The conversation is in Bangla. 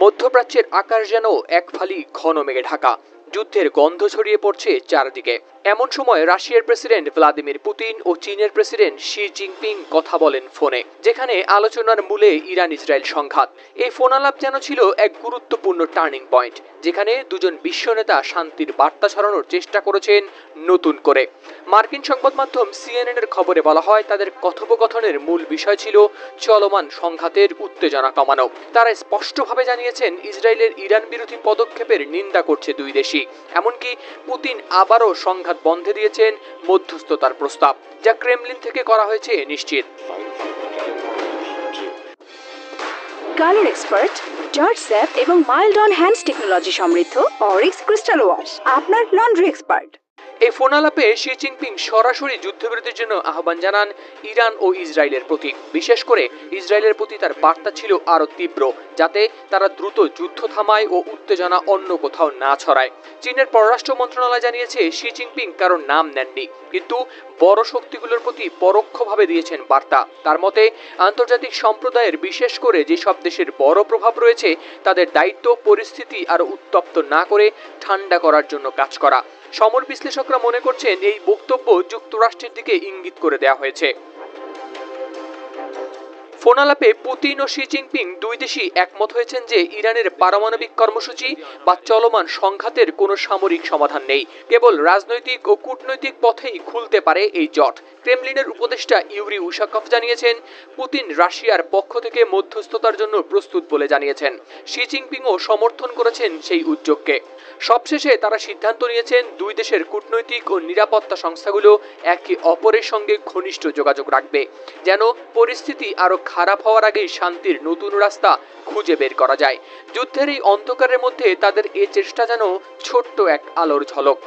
মধ্যপ্রাচ্যের আকাশ যেন এক ফালি ঘন মেঘে ঢাকা। যুদ্ধের গন্ধ ছড়িয়ে পড়ছে চারদিকে। এমন সময় রাশিয়ার প্রেসিডেন্ট ভ্লাদিমির পুতিন ও চীনের প্রেসিডেন্ট শি জিনপিং কথা বলেন ফোনে, যেখানে আলোচনার মূলে ইরান ইসরায়েল সংঘাত। এই ফোন আলাপ যেন ছিল এক গুরুত্বপূর্ণ টার্নিং পয়েন্ট, যেখানে দুজন বিশ্ব নেতা শান্তির বার্তা ছড়ানোর চেষ্টা করেছেন নতুন করে। মার্কিন সংবাদ মাধ্যম সিএনএন এর খবরে বলা হয়, তাদের কথোপকথনের মূল বিষয় ছিল চলমান সংঘাতের উত্তেজনা কমানো। তারা স্পষ্টভাবে জানিয়েছেন, ইসরায়েলের ইরান বিরোধী পদক্ষেপের নিন্দা করছে দুই দেশই। এমনকি পুতিন আবারও সংঘাত বন্ধে দিয়েছেন মধ্যস্থতার প্রস্তাব, যা ক্রেমলিন থেকে করা হয়েছে নিশ্চিত। কালার এক্সপার্ট, জর্জ স্যাপ এবং মাইল্ড অন হ্যান্ডস টেকনোলজি সমৃদ্ধ অরিক্স ক্রিস্টাল ওয়াশ আপনার লন্ড্রি এক্সপার্ট। এই ফোন আলাপে শি জিনপিং সরাসরি যুদ্ধবিরতির জন্য আহ্বান জানান ইরান ও ইসরায়েলের প্রতি। বিশেষ করে ইসরায়েলের প্রতি তার বার্তা ছিল আরও তীব্র, যাতে তারা দ্রুত যুদ্ধ থামায় ও উত্তেজনা অন্য কোথাও না ছড়ায়। চীনের পররাষ্ট্র মন্ত্রণালয় জানিয়েছে, শি জিনপিং কারোর নাম নেননি, কিন্তু বড় শক্তিগুলোর প্রতি পরোক্ষভাবে দিয়েছেন বার্তা। তার মতে, আন্তর্জাতিক সম্প্রদায়ের, বিশেষ করে যেসব দেশের বড় প্রভাব রয়েছে, তাদের দায়িত্ব পরিস্থিতি আরও উত্তপ্ত না করে ঠান্ডা করার জন্য কাজ করা। সমর বিশ্লেষকরা মনে করছেন, এই বক্তব্য যুক্তরাষ্ট্রের দিকে ইঙ্গিত করে দেওয়া হয়েছে। ফোন আলাপে পুতিন ও শি জিনপিং দুই দেশই একমত হয়েছেন যে ইরানের পারমাণবিক কর্মসূচি বা চলমান সংঘাতের কোনো সামরিক সমাধান নেই। কেবল রাজনৈতিক ও কূটনৈতিক পথেই খুলতে পারে এই জট। ক্রেমলিনের উপদেষ্টা ইউরি উশাকভ জানিয়েছেন, পুতিন রাশিয়ার পক্ষ থেকে মধ্যস্থতার জন্য প্রস্তুত বলে জানিয়েছেন। শি জিনপিংও সমর্থন করেছেন সেই উদ্যোগকে। সবশেষে তারা সিদ্ধান্ত নিয়েছেন, দুই দেশের কূটনৈতিক ও নিরাপত্তা সংস্থাগুলো একে অপরের সঙ্গে ঘনিষ্ঠ যোগাযোগ রাখবে, যেন পরিস্থিতি আরও খারাপ হওয়ার আগেই শান্তির নতুন রাস্তা খুঁজে বের করা যায়। যুদ্ধের এই অন্ধকারের মধ্যে তাদের এ চেষ্টা যেন ছোট্ট এক আলোর ঝলক।